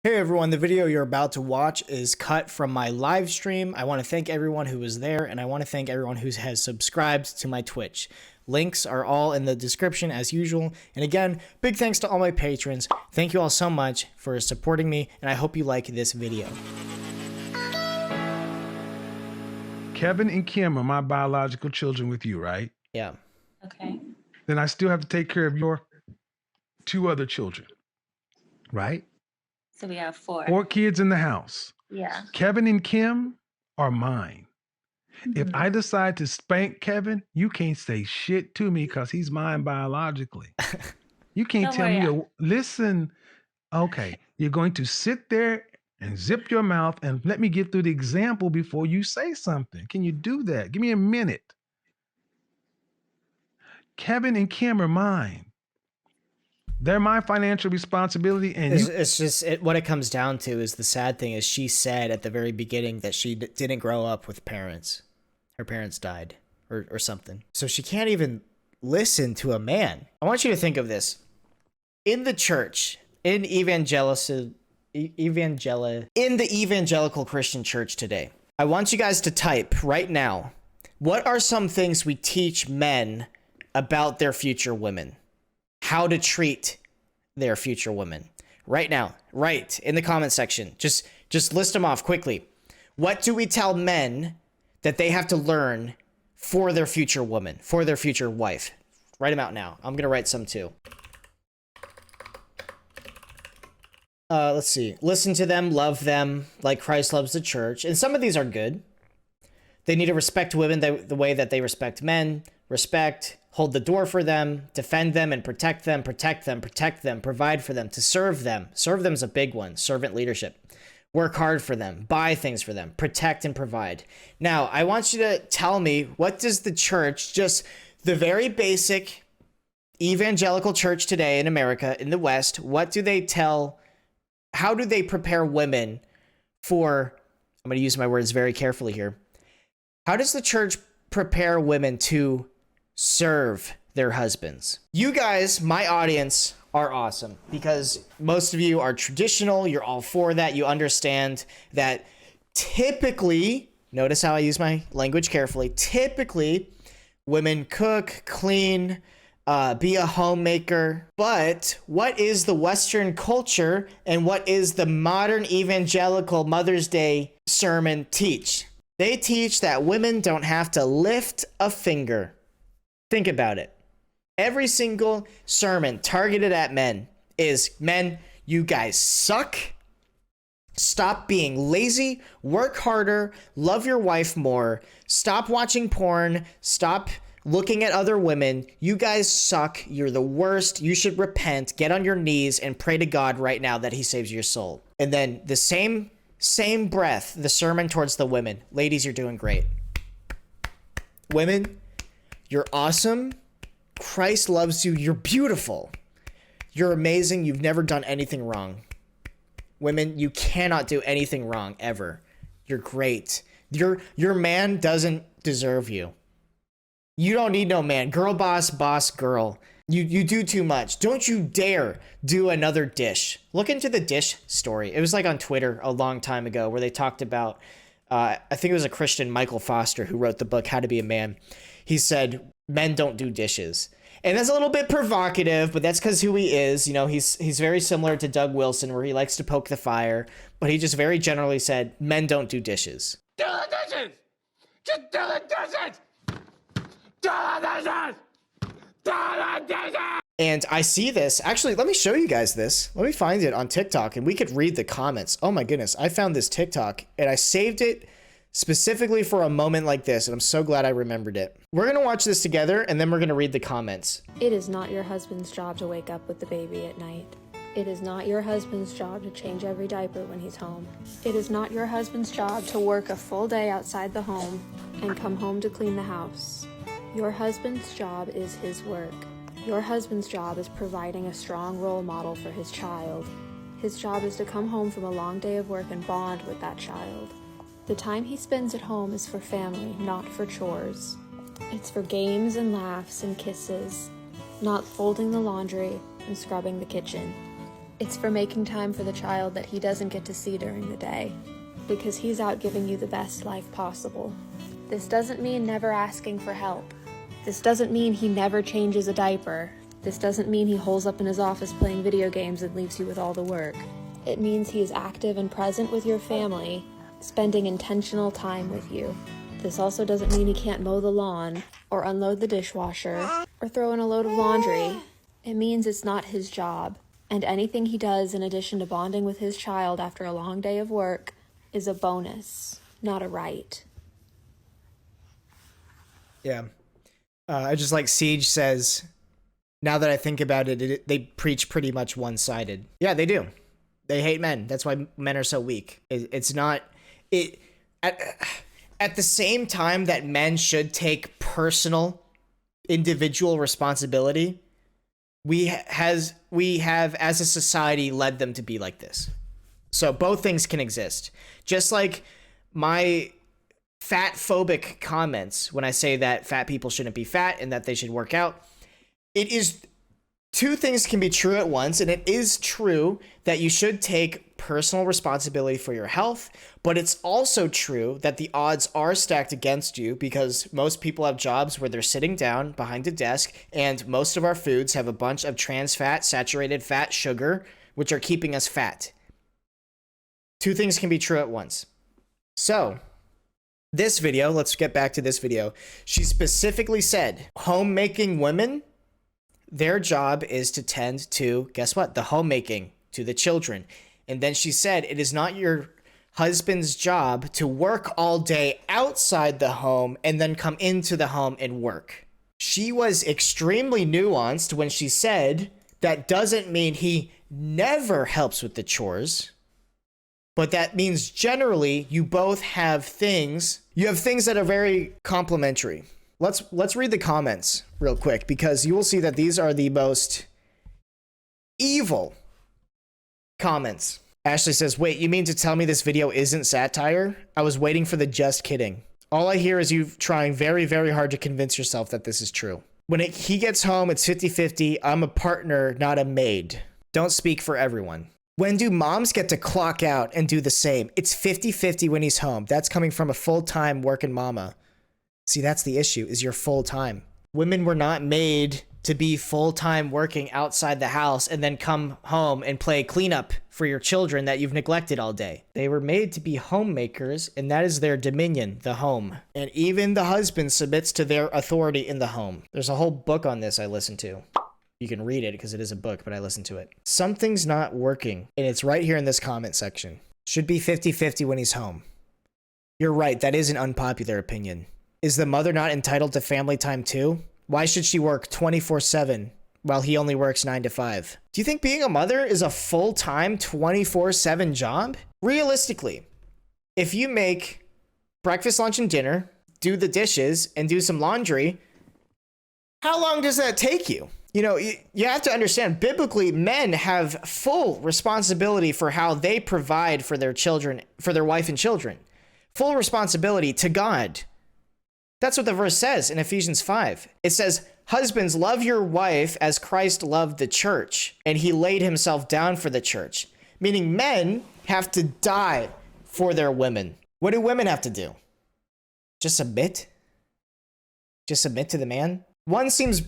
Hey everyone, the video you're about to watch is cut from my live stream. I want to thank everyone who was there, and I want to thank everyone who has subscribed to my Twitch. Links are all in the description as usual. And again, big thanks to all my patrons. Thank you all so much for supporting me, and I hope you like this video. Kevin and Kim are my biological children with you, right? Yeah. Okay. Then I still have to take care of your two other children, right? So we have four. 4 kids in the house. Yeah. Kevin and Kim are mine. If Mhm. I decide to spank Kevin, you can't say shit to me because he's mine biologically. You can't Don't tell worry. me, listen, okay, you're going to sit there and zip your mouth and let me get through the example before you say something. Can you do that? Give me a minute. Kevin and Kim are mine. They're my financial responsibility, and It's just what it comes down to is the sad thing is she said at the very beginning that she didn't grow up with parents. Her parents died or something. So she can't even listen to a man. I want you to think of this. In the church, in the evangelical Christian church today, I want you guys to type right now, what are some things we teach men about their future women? How to treat their future women. Right now, right in the comment section. Just list them off quickly. What do we tell men that they have to learn for their future woman, for their future wife? Write them out now. I'm going to write some too. Let's see. Listen to them, love them like Christ loves the church. And some of these are good. They need to respect women the way that they respect men. Respect, hold the door for them, defend them and protect them, provide for them, to serve them. Serve them is a big one. Servant leadership. Work hard for them, buy things for them, protect and provide. Now, I want you to tell me, what does the church, just the very basic evangelical church today in America, in the West, what do they tell, how do they prepare women for, I'm going to use my words very carefully here. How does the church prepare women to serve their husbands? You guys, my audience, are awesome because most of you are traditional. You're all for that. You understand that typically, notice how I use my language carefully, typically women cook, clean, be a homemaker. But what is the Western culture and what is the modern evangelical Mother's Day sermon teach? They teach that women don't have to lift a finger. Think about it. Every single sermon targeted at men is, men, you guys suck. Stop being lazy. Work harder. Love your wife more. Stop watching porn. Stop looking at other women. You guys suck. You're the worst. You should repent. Get on your knees and pray to God right now that he saves your soul. And then the same breath, the sermon towards the women. Ladies, you're doing great. Women, you're awesome. Christ loves you. You're beautiful. You're amazing. You've never done anything wrong. Women, you cannot do anything wrong ever. You're great. Your man doesn't deserve you. You don't need no man. Girl boss girl. You do too much. Don't you dare do another dish. Look into the dish story. It was like on Twitter a long time ago where they talked about, I think it was a Christian, Michael Foster, who wrote the book, How to Be a Man. He said, men don't do dishes. And that's a little bit provocative, but that's because who he is. You know, he's very similar to Doug Wilson, where he likes to poke the fire, but he just very generally said, men don't do dishes. Do the dishes! Just do the dishes! Do the dishes! Do the dishes! And I see this. Actually, let me show you guys this. Let me find it on TikTok, and we could read the comments. Oh my goodness. I found this TikTok, and I saved it specifically for a moment like this, and I'm so glad I remembered it. We're going to watch this together, and then we're going to read the comments. It is not your husband's job to wake up with the baby at night. It is not your husband's job to change every diaper when he's home. It is not your husband's job to work a full day outside the home and come home to clean the house. Your husband's job is his work. Your husband's job is providing a strong role model for his child. His job is to come home from a long day of work and bond with that child. The time he spends at home is for family, not for chores. It's for games and laughs and kisses, not folding the laundry and scrubbing the kitchen. It's for making time for the child that he doesn't get to see during the day, because he's out giving you the best life possible. This doesn't mean never asking for help. This doesn't mean he never changes a diaper. This doesn't mean he holes up in his office playing video games and leaves you with all the work. It means he is active and present with your family, spending intentional time with you. This also doesn't mean he can't mow the lawn, or unload the dishwasher, or throw in a load of laundry. It means it's not his job, and anything he does in addition to bonding with his child after a long day of work is a bonus, not a right. Yeah. I just like Siege says, now that I think about it, they preach pretty much one-sided. Yeah, they do. They hate men. That's why men are so weak. It's not... At the same time that men should take personal, individual responsibility, we have, as a society, led them to be like this. So both things can exist. Just like my fat-phobic comments when I say that fat people shouldn't be fat and that they should work out, it is... Two things can be true at once, and it is true that you should take personal responsibility for your health, but it's also true that the odds are stacked against you because most people have jobs where they're sitting down behind a desk, and most of our foods have a bunch of trans fat, saturated fat, sugar, which are keeping us fat. Two things can be true at once. So, this video, let's get back to this video. She specifically said, homemaking women, their job is to tend to, guess what? The homemaking, to the children. And then she said, it is not your husband's job to work all day outside the home and then come into the home and work. She was extremely nuanced when she said that doesn't mean he never helps with the chores, but that means generally you both have things, that are very complementary. Let's read the comments real quick because you will see that these are the most evil comments. Ashley says, wait, you mean to tell me this video isn't satire? I was waiting for the just kidding. All I hear is you trying very, very hard to convince yourself that this is true. When he gets home, it's 50-50. I'm a partner, not a maid. Don't speak for everyone. When do moms get to clock out and do the same? It's 50-50 when he's home. That's coming from a full-time working mama. See, that's the issue, is you're full-time. Women were not made to be full-time working outside the house and then come home and play cleanup for your children that you've neglected all day. They were made to be homemakers, and that is their dominion, the home. And even the husband submits to their authority in the home. There's a whole book on this I listened to. You can read it because it is a book, but I listened to it. Something's not working, and it's right here in this comment section. Should be 50-50 when he's home. You're right, that is an unpopular opinion. Is the mother not entitled to family time too? Why should she work 24/7 while he only works 9 to 5? Do you think being a mother is a full-time 24/7 job? Realistically, if you make breakfast, lunch, and dinner, do the dishes, and do some laundry, how long does that take you? You know, you have to understand, biblically, men have full responsibility for how they provide for their children, for their wife and children. Full responsibility to God. That's what the verse says in Ephesians 5. It says, husbands, love your wife as Christ loved the church, and he laid himself down for the church. Meaning men have to die for their women. What do women have to do? Just submit? Just submit to the man? One seems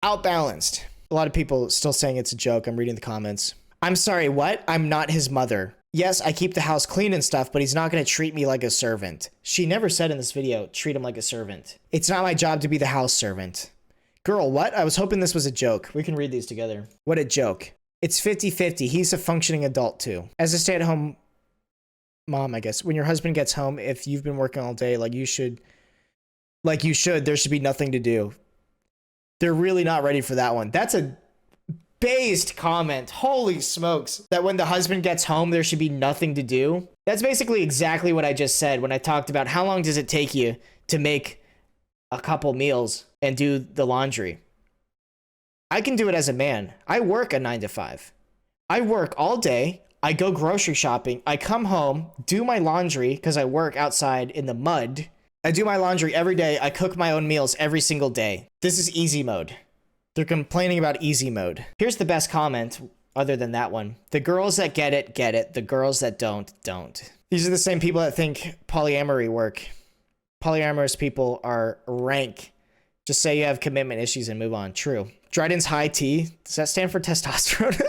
outbalanced. A lot of people still saying it's a joke. I'm reading the comments. I'm sorry, what? I'm not his mother. Yes, I keep the house clean and stuff, but he's not going to treat me like a servant. She never said in this video, treat him like a servant. It's not my job to be the house servant. Girl, what? I was hoping this was a joke. We can read these together. What a joke. It's 50-50. He's a functioning adult too. As a stay-at-home mom, I guess, when your husband gets home, if you've been working all day, there should be nothing to do. They're really not ready for that one. That's a based comment. Holy smokes. That when the husband gets home, there should be nothing to do. That's basically exactly what I just said when I talked about how long does it take you to make a couple meals and do the laundry. I can do it as a man. I work a 9 to 5. I work all day. I go grocery shopping. I come home, do my laundry because I work outside in the mud. I do my laundry every day. I cook my own meals every single day. This is easy mode. They're complaining about easy mode. Here's the best comment. other than that one. The girls that get it, get it. The girls that don't, don't. These are the same people that think polyamory work. Polyamorous people are rank. Just say you have commitment issues and move on. True. Dryden's high T. Does that stand for testosterone?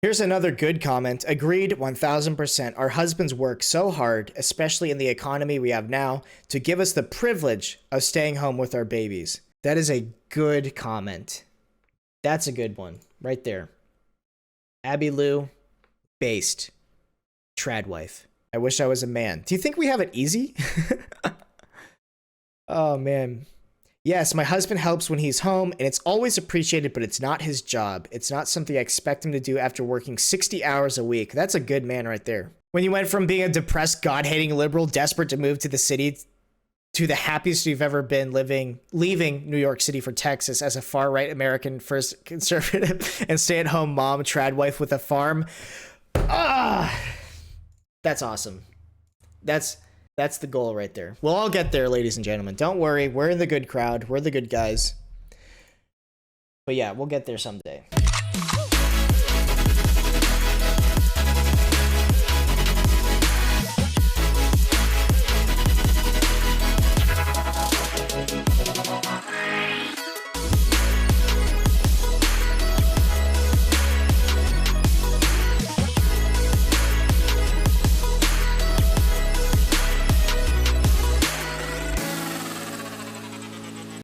Here's another good comment. Agreed 1000%. Our husbands work so hard, especially in the economy we have now, to give us the privilege of staying home with our babies. That is a good comment. That's a good one right there. Abby Lou, based. Trad wife. I wish I was a man. Do you think we have it easy? Oh, man. Yes, my husband helps when he's home, and it's always appreciated, but it's not his job. It's not something I expect him to do after working 60 hours a week. That's a good man right there. When you went from being a depressed, God-hating liberal, desperate to move to the city, to the happiest you've ever been leaving New York City for Texas as a far-right American first conservative and stay-at-home mom, trad wife with a farm. Ah, that's awesome. That's the goal right there. We'll all get there, ladies and gentlemen. Don't worry. We're in the good crowd. We're the good guys. But yeah, we'll get there someday.